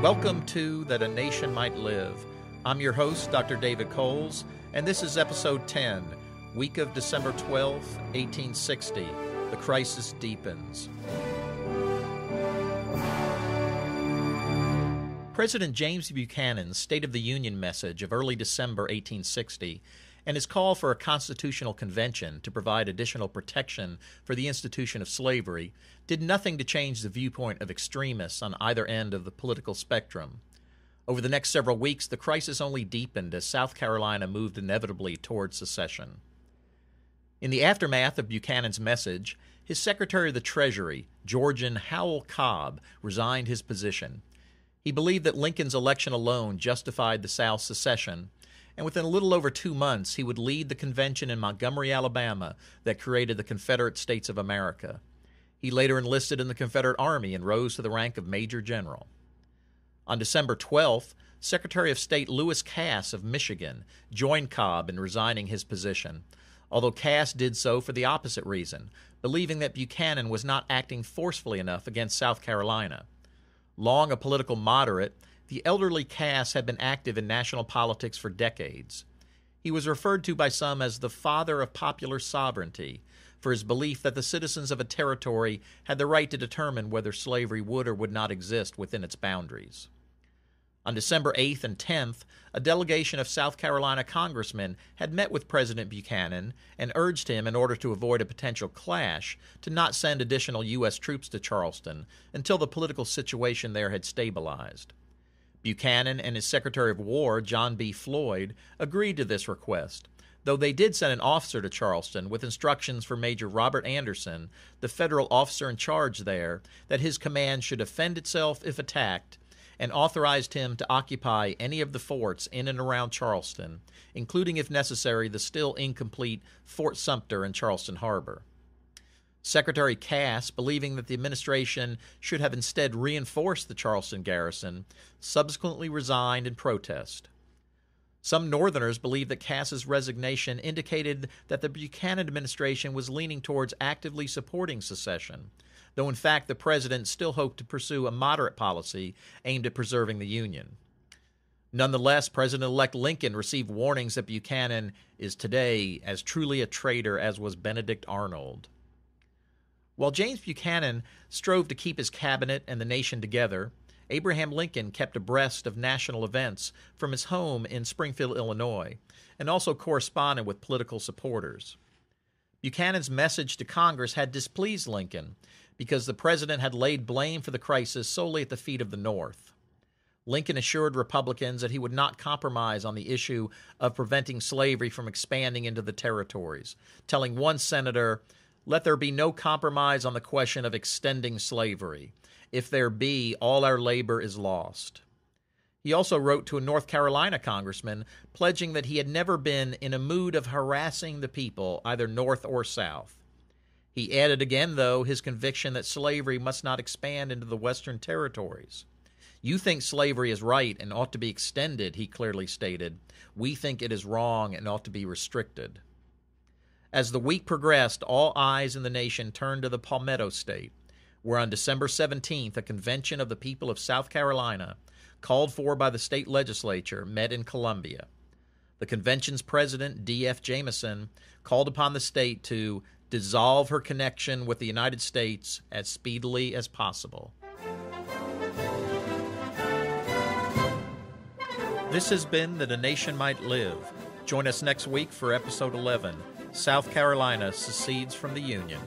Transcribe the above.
Welcome to That a Nation Might Live. I'm your host, Dr. David Coles, and this is episode 10, week of December 12th, 1860. The Crisis Deepens. President James Buchanan's State of the Union message of early December 1860 and his call for a constitutional convention to provide additional protection for the institution of slavery did nothing to change the viewpoint of extremists on either end of the political spectrum. Over the next several weeks, the crisis only deepened as South Carolina moved inevitably towards secession. In the aftermath of Buchanan's message, his Secretary of the Treasury, Georgian Howell Cobb, resigned his position. He believed that Lincoln's election alone justified the South's secession, and within a little over 2 months he would lead the convention in Montgomery, Alabama, that created the Confederate States of America. He later enlisted in the Confederate Army and rose to the rank of Major General. On December 12th, Secretary of State Lewis Cass of Michigan joined Cobb in resigning his position, although Cass did so for the opposite reason, believing that Buchanan was not acting forcefully enough against South Carolina. Long a political moderate, the elderly Cass had been active in national politics for decades. He was referred to by some as the father of popular sovereignty for his belief that the citizens of a territory had the right to determine whether slavery would or would not exist within its boundaries. On December 8th and 10th, a delegation of South Carolina congressmen had met with President Buchanan and urged him, in order to avoid a potential clash, to not send additional U.S. troops to Charleston until the political situation there had stabilized. Buchanan and his Secretary of War, John B. Floyd, agreed to this request, though they did send an officer to Charleston with instructions for Major Robert Anderson, the federal officer in charge there, that his command should defend itself if attacked, and authorized him to occupy any of the forts in and around Charleston, including, if necessary, the still incomplete Fort Sumter in Charleston Harbor. Secretary Cass, believing that the administration should have instead reinforced the Charleston garrison, subsequently resigned in protest. Some Northerners believed that Cass's resignation indicated that the Buchanan administration was leaning towards actively supporting secession, though in fact the president still hoped to pursue a moderate policy aimed at preserving the Union. Nonetheless, President-elect Lincoln received warnings that Buchanan is today as truly a traitor as was Benedict Arnold. While James Buchanan strove to keep his cabinet and the nation together, Abraham Lincoln kept abreast of national events from his home in Springfield, Illinois, and also corresponded with political supporters. Buchanan's message to Congress had displeased Lincoln because the president had laid blame for the crisis solely at the feet of the North. Lincoln assured Republicans that he would not compromise on the issue of preventing slavery from expanding into the territories, telling one senator, "Let there be no compromise on the question of extending slavery. If there be, all our labor is lost." He also wrote to a North Carolina congressman pledging that he had never been in a mood of harassing the people, either North or South. He added again, though, his conviction that slavery must not expand into the Western territories. "You think slavery is right and ought to be extended," he clearly stated. "We think it is wrong and ought to be restricted." As the week progressed, all eyes in the nation turned to the Palmetto State, where on December 17th a convention of the people of South Carolina, called for by the state legislature, met in Columbia. The convention's president, D.F. Jameson, called upon the state to dissolve her connection with the United States as speedily as possible. This has been That a Nation Might Live. Join us next week for episode 11. South Carolina secedes from the Union.